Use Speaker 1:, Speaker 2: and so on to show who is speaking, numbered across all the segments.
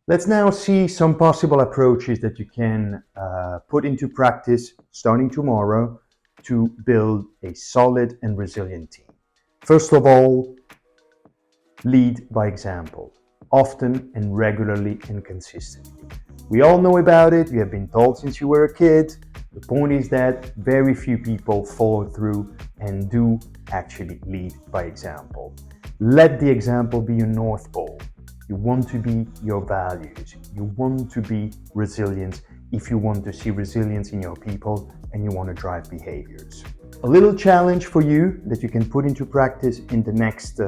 Speaker 1: Let's now see some possible approaches that you can put into practice starting tomorrow to build a solid and resilient team. First of all, lead by example, often and regularly and consistently. We all know about it, you have been told since you were a kid. The point is that very few people follow through and do actually lead by example. Let the example be your North Pole. You want to be your values. You want to be resilient if you want to see resilience in your people and you want to drive behaviors. A little challenge for you that you can put into practice in the next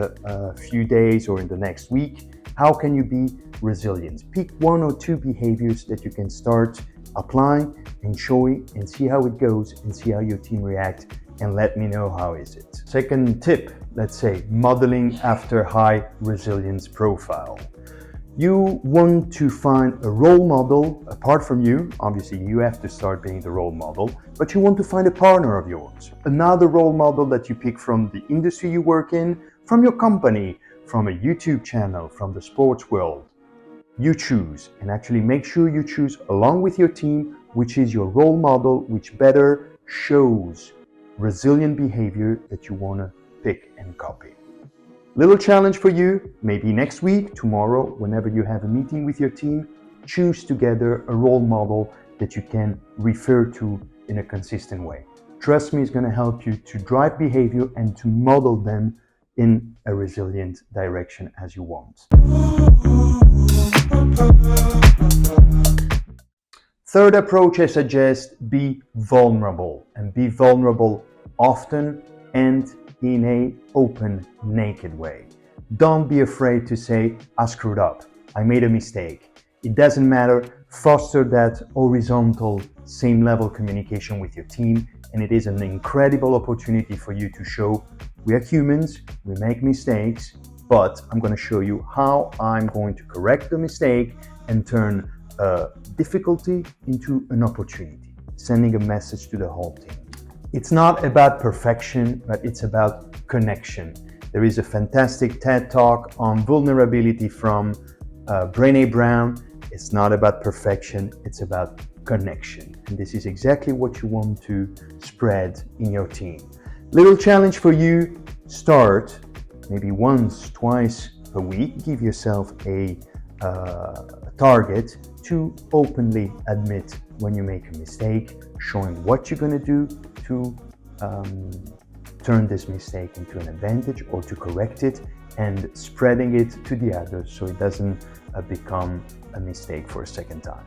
Speaker 1: few days or in the next week. How can you be resilient? Pick 1 or 2 behaviors that you can start applying and showing and see how it goes and see how your team reacts and let me know how is it. Second tip, let's say modeling after high resilience profile. You want to find a role model apart from you. Obviously, you have to start being the role model, but you want to find a partner of yours. Another role model that you pick from the industry you work in, from your company, from a YouTube channel, from the sports world. You choose and actually make sure you choose along with your team, which is your role model, which better shows resilient behavior that you want to pick and copy. Little challenge for you, maybe next week, tomorrow, whenever you have a meeting with your team, choose together a role model that you can refer to in a consistent way. Trust me, it's going to help you to drive behavior and to model them in a resilient direction as you want. Third approach I suggest, be vulnerable, and be vulnerable often and in an open, naked way. Don't be afraid to say, I screwed up, I made a mistake. It doesn't matter, foster that horizontal, same level communication with your team, and it is an incredible opportunity for you to show we are humans, we make mistakes, but I'm going to show you how I'm going to correct the mistake and turn difficulty into an opportunity, sending a message to the whole team. It's not about perfection, but it's about connection. There is a fantastic TED Talk on vulnerability from Brené Brown. It's not about perfection, it's about connection. And this is exactly what you want to spread in your team. Little challenge for you, start maybe once, twice a week. Give yourself a target to openly admit when you make a mistake, showing what you're going to do to turn this mistake into an advantage or to correct it, and spreading it to the others so it doesn't become a mistake for a second time.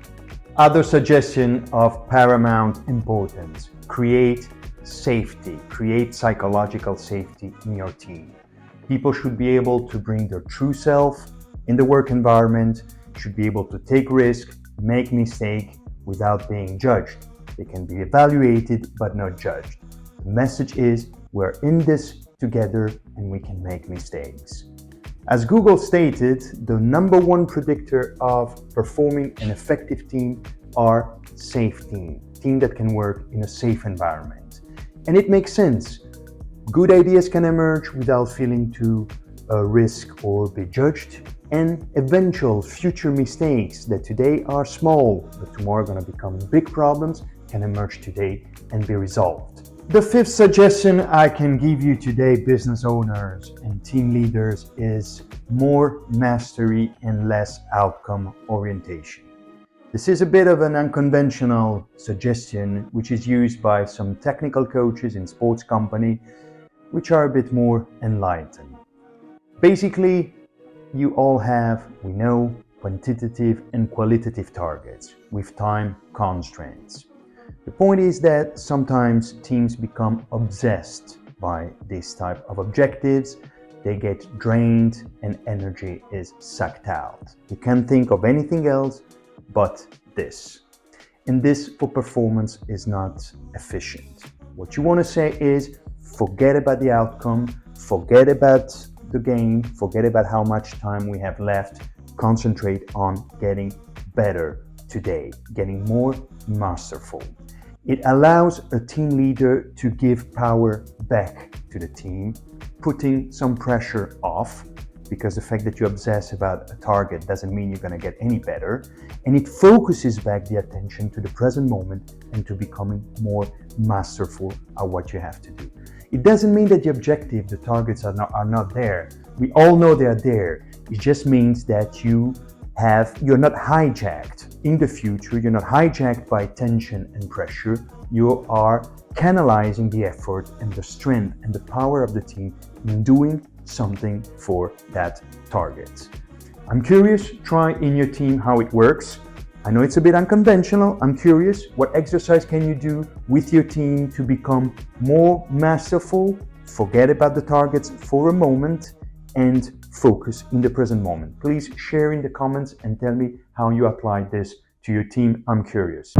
Speaker 1: Other suggestion of paramount importance, create safety, create psychological safety in your team. People should be able to bring their true self in the work environment, should be able to take risk, make mistake without being judged. They can be evaluated but not judged. The message is we're in this together and we can make mistakes. As Google stated, the #1 predictor of performing an effective team are safe team that can work in a safe environment. And it makes sense. Good ideas can emerge without feeling to risk or be judged, and eventual future mistakes that today are small but tomorrow are going to become big problems can emerge today and be resolved. The 5th suggestion I can give you today, business owners and team leaders, is more mastery and less outcome orientation. This is a bit of an unconventional suggestion which is used by some technical coaches in sports company which are a bit more enlightened. Basically, you all have, we know, quantitative and qualitative targets with time constraints. The point is that sometimes teams become obsessed by this type of objectives. They get drained and energy is sucked out. You can't think of anything else but this. And this for performance is not efficient. What you want to say is forget about the outcome, forget about the game, forget about how much time we have left, concentrate on getting better today, getting more masterful. It allows a team leader to give power back to the team, putting some pressure off, because the fact that you obsess about a target doesn't mean you're going to get any better. And it focuses back the attention to the present moment and to becoming more masterful at what you have to do. It doesn't mean that the objective, the targets are not there. We all know they are there. It just means that you're not hijacked in the future. You're not hijacked by tension and pressure. You are canalizing the effort and the strength and the power of the team in doing something for that target. I'm curious, try in your team how it works. I know it's a bit unconventional. I'm curious, what exercise can you do with your team to become more masterful? Forget about the targets for a moment and focus in the present moment. Please share in the comments and tell me how you applied this to your team. I'm curious.